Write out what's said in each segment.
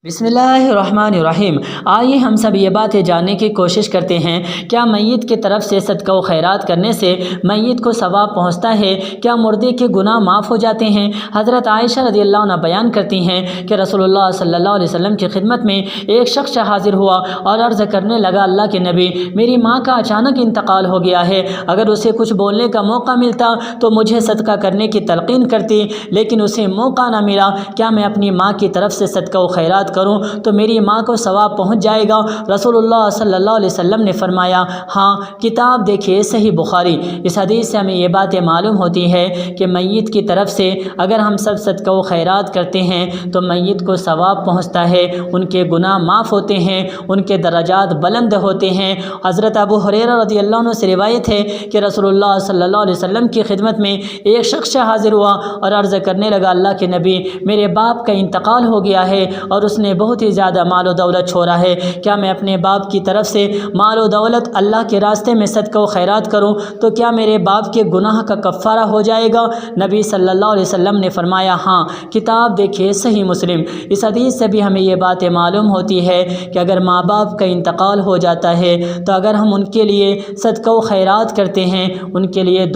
بسم اللہ الرحمن الرحیم۔ آئیے ہم سب یہ باتیں جاننے کی کوشش کرتے ہیں، کیا میت کی طرف سے صدقہ و خیرات کرنے سے میت کو ثواب پہنچتا ہے؟ کیا مردے کے گناہ معاف ہو جاتے ہیں؟ حضرت عائشہ رضی اللہ عنہ بیان کرتی ہیں کہ رسول اللہ صلی اللہ علیہ وسلم کی خدمت میں ایک شخص حاضر ہوا اور عرض کرنے لگا، اللہ کے نبی، میری ماں کا اچانک انتقال ہو گیا ہے، اگر اسے کچھ بولنے کا موقع ملتا تو مجھے صدقہ کرنے کی تلقین کرتی، لیکن اسے موقع نہ ملا، کیا میں اپنی ماں کی طرف سے صدقہ و خیرات کروں تو میری ماں کو ثواب پہنچ جائے گا؟ رسول اللہ صلی اللہ علیہ وسلم نے فرمایا، ہاں۔ کتاب دیکھیے صحیح بخاری۔ اس حدیث سے ہمیں یہ باتیں معلوم ہوتی ہے کہ میت کی طرف سے اگر ہم سب صدقہ و خیرات کرتے ہیں تو میت کو ثواب پہنچتا ہے، ان کے گناہ معاف ہوتے ہیں، ان کے درجات بلند ہوتے ہیں۔ حضرت ابو ہریرہ رضی اللہ عنہ سے روایت ہے کہ رسول اللہ صلی اللہ علیہ وسلم کی خدمت میں ایک شخص حاضر ہوا اور عرض کرنے لگا، اللہ کے نبی، میرے باپ کا انتقال ہو گیا ہے اور اس نے بہت ہی زیادہ مال و دولت چھوڑا ہے، کیا میں اپنے باپ کی طرف سے مال و دولت اللہ کے راستے میں صدقہ و خیرات کروں تو کیا میرے باپ کے گناہ کا کفارہ ہو جائے گا؟ نبی صلی اللہ علیہ وسلم نے فرمایا، ہاں۔ کتاب دیکھیے صحیح مسلم۔ اس حدیث سے بھی ہمیں یہ باتیں معلوم ہوتی ہے کہ اگر ماں باپ کا انتقال ہو جاتا ہے تو اگر ہم ان کے لیے صدقہ و خیرات کرتے ہیں، ان کے لیے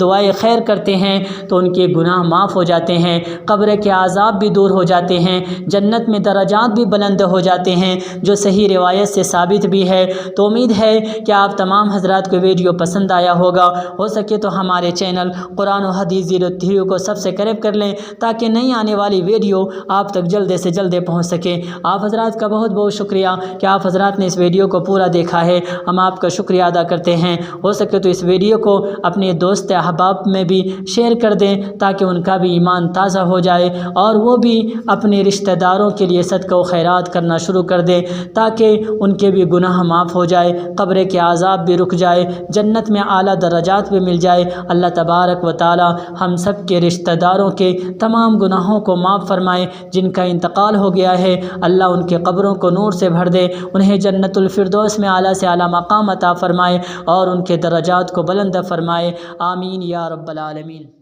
دعائے خیر کرتے ہیں تو ان کے گناہ معاف ہو جاتے ہیں، قبر کے عذاب بھی دور ہو جاتے ہیں، جنت میں درجات بھی بلند ہو جاتے ہیں، جو صحیح روایت سے ثابت بھی ہے۔ تو امید ہے کہ آپ تمام حضرات کو ویڈیو پسند آیا ہوگا۔ ہو سکے تو ہمارے چینل قرآن و حدیث 03 کو سبسکرائب کر لیں تاکہ نئی آنے والی ویڈیو آپ تک جلد سے جلد پہنچ سکے۔ آپ حضرات کا بہت بہت شکریہ کہ آپ حضرات نے اس ویڈیو کو پورا دیکھا ہے، ہم آپ کا شکریہ ادا کرتے ہیں۔ ہو سکے تو اس ویڈیو کو اپنے دوست احباب میں بھی شیئر کر دیں تاکہ ان کا بھی ایمان تازہ ہو جائے اور وہ بھی اپنے رشتہ داروں کے لیے صدقہ و خیرات کرنا شروع کر دیں تاکہ ان کے بھی گناہ معاف ہو جائے، قبر کے عذاب بھی رک جائے، جنت میں اعلیٰ درجات بھی مل جائے۔ اللہ تبارک و تعالی ہم سب کے رشتہ داروں کے تمام گناہوں کو معاف فرمائے، جن کا انتقال ہو گیا ہے اللہ ان کے قبروں کو نور سے بھر دے، انہیں جنت الفردوس میں اعلیٰ سے اعلیٰ مقام عطا فرمائے اور ان کے درجات کو بلند فرمائے، آمین یا رب العالمین۔